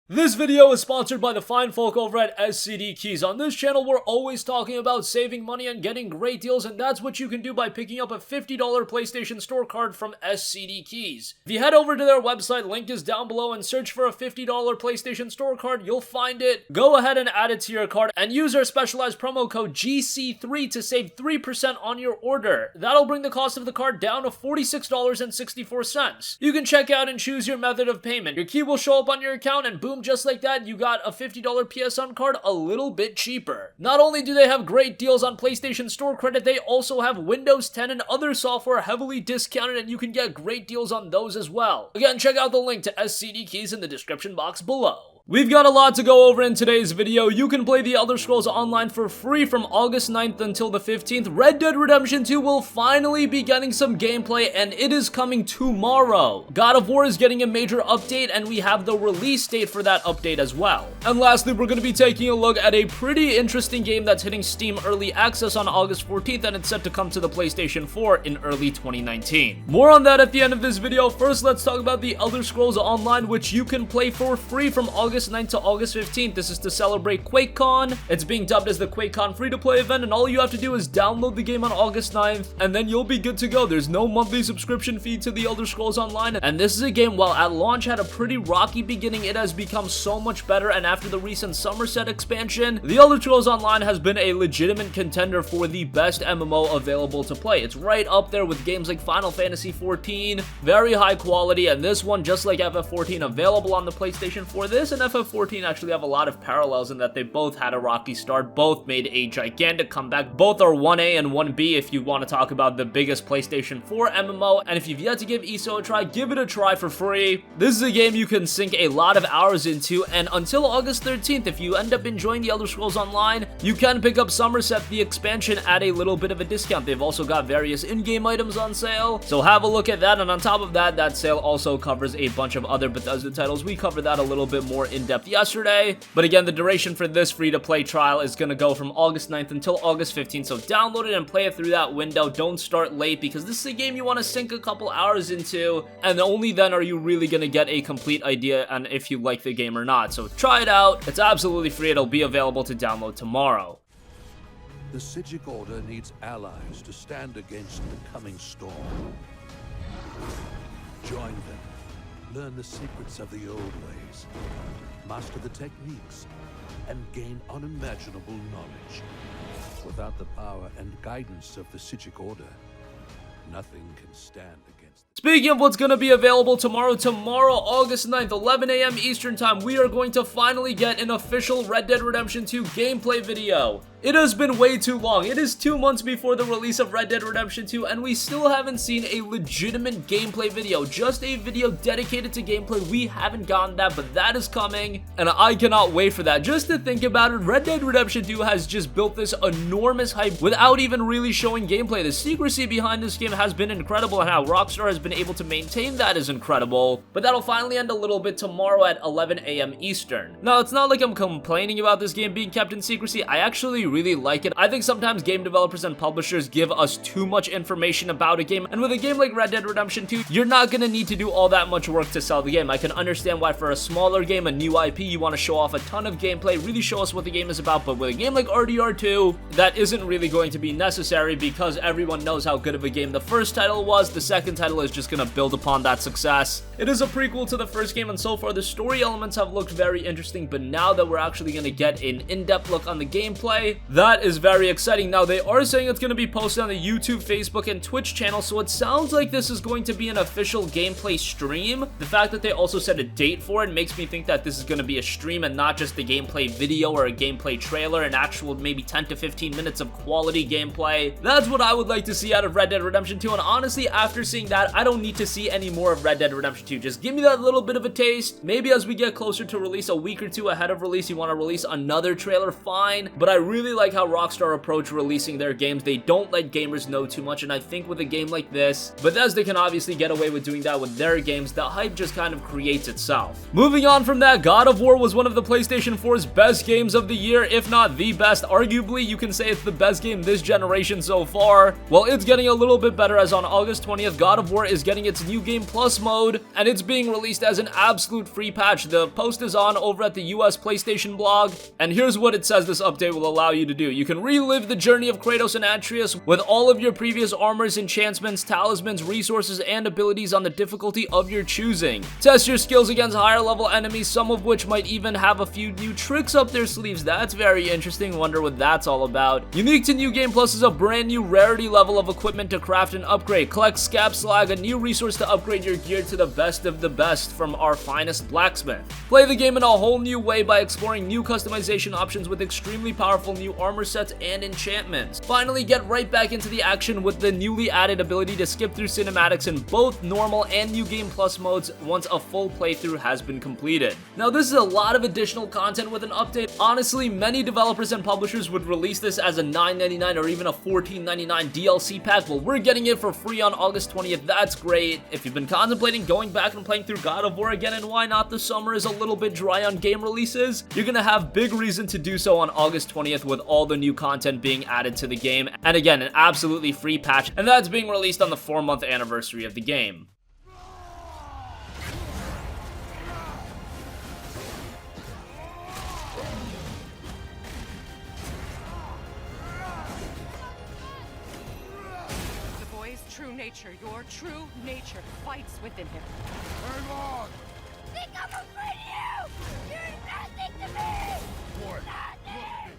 This video is sponsored by the fine folk over at SCD Keys. On this channel, we're always talking about saving money and getting great deals, and that's what you can do by picking up a $50 PlayStation Store card from SCD Keys. If you head over to their website, link is down below, and search for a $50 PlayStation Store card, you'll find it. Go ahead and add it to your card, and use our specialized promo code GC3 to save 3% on your order. That'll bring the cost of the card down to $46.64. You can check out and choose your method of payment. Your key will show up on your account, and boom, just like that, you got a $50 PSN card a little bit cheaper. Not only do they have great deals on PlayStation Store credit, they also have Windows 10 and other software heavily discounted, and you can get great deals on those as well. Again, check out the link to SCD Keys in the description box below. We've got a lot to go over in today's video. You can play The Elder Scrolls Online for free from August 9th until the 15th. Red Dead Redemption 2 will finally be getting some gameplay, and it is coming tomorrow. God of War is getting a major update, and we have the release date for that update as well. And lastly, we're going to be taking a look at a pretty interesting game that's hitting Steam Early Access on August 14th, and it's set to come to the PlayStation 4 in early 2019. More on that at the end of this video. First, let's talk about The Elder Scrolls Online, which you can play for free from August 9th to August 15th. This is to celebrate QuakeCon. It's being dubbed as the QuakeCon free-to-play event, and all you have to do is download the game on August 9th, and then you'll be good to go. There's no monthly subscription fee to The Elder Scrolls Online, and this is a game, while at launch had a pretty rocky beginning, it has become so much better, and after the recent Somerset expansion, The Elder Scrolls Online has been a legitimate contender for the best MMO available to play. It's right up there with games like Final Fantasy XIV, very high quality, and this one, just like FF14, available on the PlayStation 4. This and FF14 actually have a lot of parallels in that they both had a rocky start, both made a gigantic comeback. Both are 1A and 1B if you want to talk about the biggest PlayStation 4 MMO, and if you've yet to give ESO a try, give it a try for free. This is a game you can sink a lot of hours into, and until August 13th, if you end up enjoying The Elder Scrolls Online, you can pick up Somerset, the expansion, at a little bit of a discount. They've also got various in-game items on sale, so have a look at that, and on top of that, that sale also covers a bunch of other Bethesda titles. We covered that a little bit more in depth yesterday, but again, the duration for this free-to-play trial is going to go from August 9th until August 15th, so download it and play it through that window. Don't start late, because this is a game you want to sink a couple hours into, and only then are you really going to get a complete idea on if you like the game or not. So try it out. It's absolutely free. It'll be available to download tomorrow. The Psijic Order needs allies to stand against the coming storm. Join them. Learn the secrets of the old ways. Master the techniques, and gain unimaginable knowledge. Without the power and guidance of the Psijic Order, nothing can stand against them. Speaking of what's going to be available tomorrow, August 9th, 11 a.m. Eastern Time, we are going to finally get an official Red Dead Redemption 2 gameplay video. It has been way too long. It is 2 months before the release of Red Dead Redemption 2, and we still haven't seen a legitimate gameplay video. Just a video dedicated to gameplay. We haven't gotten that, but that is coming, and I cannot wait for that. Just to think about it, Red Dead Redemption 2 has just built this enormous hype without even really showing gameplay. The secrecy behind this game has been incredible, and how Rockstar has been able to maintain that is incredible, but that'll finally end a little bit tomorrow at 11 a.m. Eastern. Now, it's not like I'm complaining about this game being kept in secrecy. I actually really like it. I think sometimes game developers and publishers give us too much information about a game, and with a game like Red Dead Redemption 2, you're not gonna need to do all that much work to sell the game. I can understand why for a smaller game, a new IP, you want to show off a ton of gameplay, really show us what the game is about, but with a game like RDR2, that isn't really going to be necessary because everyone knows how good of a game the first title was. The second title is just gonna build upon that success. It is a prequel to the first game, and so far the story elements have looked very interesting, but now that we're actually gonna get an in-depth look on the gameplay, that is very exciting. Now, they are saying it's going to be posted on the YouTube, Facebook, and Twitch channel, so it sounds like this is going to be an official gameplay stream. The fact that they also set a date for it makes me think that this is going to be a stream and not just a gameplay video or a gameplay trailer, an actual maybe 10 to 15 minutes of quality gameplay. That's what I would like to see out of Red Dead Redemption 2, and honestly, after seeing that, I don't need to see any more of Red Dead Redemption 2. Just give me that little bit of a taste. Maybe as we get closer to release, a week or two ahead of release, you want to release another trailer, fine, but I really really like how Rockstar approach releasing their games. They don't let gamers know too much, and I think with a game like this, Bethesda can obviously get away with doing that with their games. The hype just kind of creates itself. Moving on from that, God of War was one of the PlayStation 4's best games of the year, if not the best. Arguably, you can say it's the best game this generation so far. Well, it's getting a little bit better, as on August 20th, God of War is getting its New Game Plus mode, and it's being released as an absolute free patch. The post is on over at the US PlayStation blog, and here's what it says this update will allow you to do. You can relive the journey of Kratos and Atreus with all of your previous armors, enchantments, talismans, resources, and abilities on the difficulty of your choosing. Test your skills against higher level enemies, some of which might even have a few new tricks up their sleeves. That's very interesting. Wonder what that's all about. Unique to New Game Plus is a brand new rarity level of equipment to craft and upgrade. Collect scab slag, a new resource to upgrade your gear to the best of the best from our finest blacksmith. Play the game in a whole new way by exploring new customization options with extremely powerful new armor sets and enchantments. Finally, get right back into the action with the newly added ability to skip through cinematics in both normal and New Game Plus modes once a full playthrough has been completed. Now, this is a lot of additional content with an update. Honestly, many developers and publishers would release this as a $9.99 or even a $14.99 DLC pack. Well, we're getting it for free on August 20th. That's great. If you've been contemplating going back and playing through God of War again, and why not, the summer is a little bit dry on game releases, you're gonna have big reason to do so on August 20th with all the new content being added to the game, and again, an absolutely free patch, and that's being released on the 4-month anniversary of the game. True nature, your true nature fights within him. Turn on! Think I'm afraid of you! You're nothing to me! What? Nothing!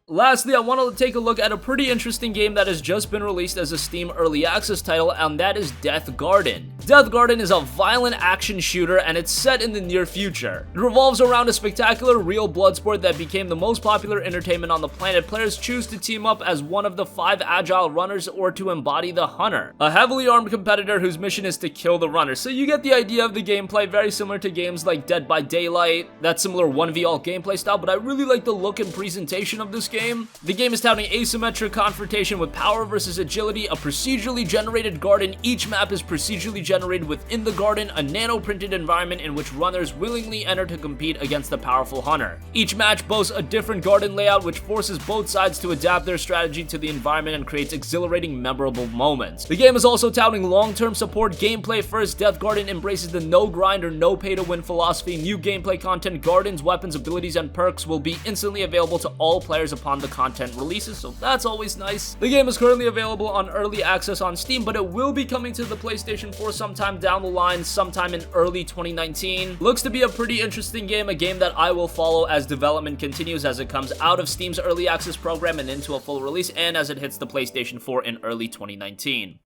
Lastly, I wanted to take a look at a pretty interesting game that has just been released as a Steam Early Access title, and that is DeathGarden. DeathGarden is a violent action shooter, and it's set in the near future. It revolves around a spectacular real blood sport that became the most popular entertainment on the planet. Players choose to team up as one of the 5 agile runners or to embody the hunter, a heavily armed competitor whose mission is to kill the runner. So you get the idea of the gameplay, very similar to games like Dead by Daylight, that similar 1v all gameplay style, but I really like the look and presentation of this game. The game is touting asymmetric confrontation with power versus agility, a procedurally generated garden. Each map is procedurally generated within the garden, a nano-printed environment in which runners willingly enter to compete against the powerful hunter. Each match boasts a different garden layout, which forces both sides to adapt their strategy to the environment and creates exhilarating, memorable moments. The game is also touting long-term support. Gameplay first, DeathGarden embraces the no grind or no pay to win philosophy. New gameplay content, gardens, weapons, abilities, and perks will be instantly available to all players upon the content releases, so that's always nice. The game is currently available on early access on Steam, but it will be coming to the PlayStation 4 sometime down the line, sometime in early 2019. Looks to be a pretty interesting game, a game that I will follow as development continues, as it comes out of Steam's early access program and into a full release, and as it hits the PlayStation 4 in early 2019.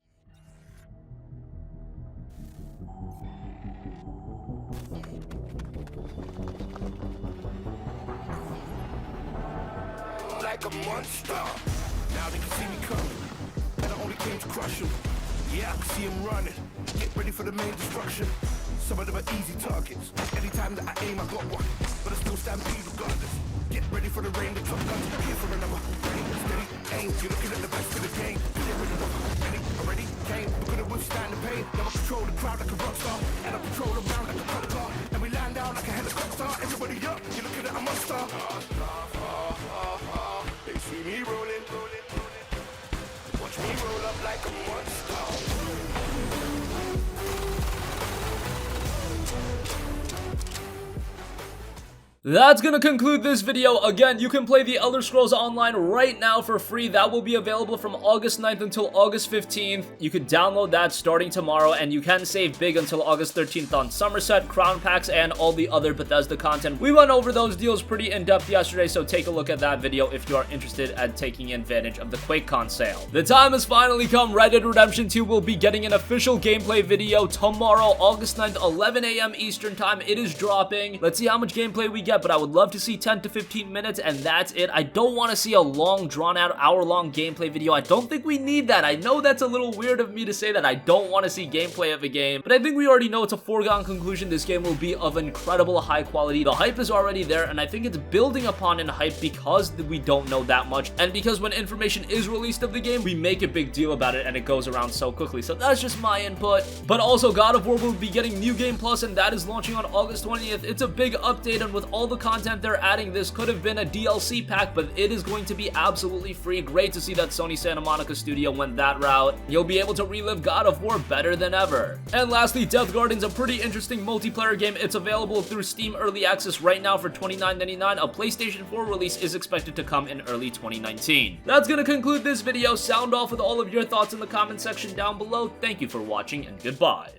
Like a monster. Now they can see me coming, and I only came to crush them. Yeah, I can see them running. Get ready for the main destruction. Some of them are easy targets. Anytime that I aim, I got one. But I still stampede regardless. Get ready for the rain, the top guns. Here for another. Ready, steady, aim. You're looking at the best of the game. Get ready, ready, already came. We're gonna withstand the pain. Now I control the crowd like a rock star, and I patrol around like a cop car. And we land down like a helicopter. Everybody up, you're looking at a monster. They see me rolling, rolling, rolling. Watch me roll up like a monster. That's gonna conclude this video. Again, you can play the Elder Scrolls Online right now for free. That will be available from August 9th until August 15th. You could download that starting tomorrow, and you can save big until August 13th on Somerset, Crown Packs, and all the other Bethesda content. We went over those deals pretty in-depth yesterday, so take a look at that video if you are interested at taking advantage of the QuakeCon sale. The time has finally come. Red Dead Redemption 2 will be getting an official gameplay video tomorrow, August 9th, 11 a.m. Eastern Time. It is dropping. Let's see how much gameplay we get yet, but I would love to see 10 to 15 minutes, and that's it. I don't want to see a long, drawn-out, hour-long gameplay video. I don't think we need that. I know that's a little weird of me to say that I don't want to see gameplay of a game, but I think we already know it's a foregone conclusion this game will be of incredible high quality. The hype is already there, and I think it's building upon in hype because we don't know that much, and because when information is released of the game, we make a big deal about it, and it goes around so quickly. So that's just my input. But also, God of War will be getting New Game Plus, and that is launching on August 20th. It's a big update, and with all the content they're adding, this could have been a DLC pack, but it is going to be absolutely free. Great to see that Sony Santa Monica studio went that route. You'll be able to relive God of War better than ever. And lastly, DeathGarden's a pretty interesting multiplayer game. It's available through Steam Early Access right now for $29.99. A PlayStation 4 release is expected to come in early 2019. That's gonna conclude this video. Sound off with all of your thoughts in the comment section down below. Thank you for watching, and goodbye.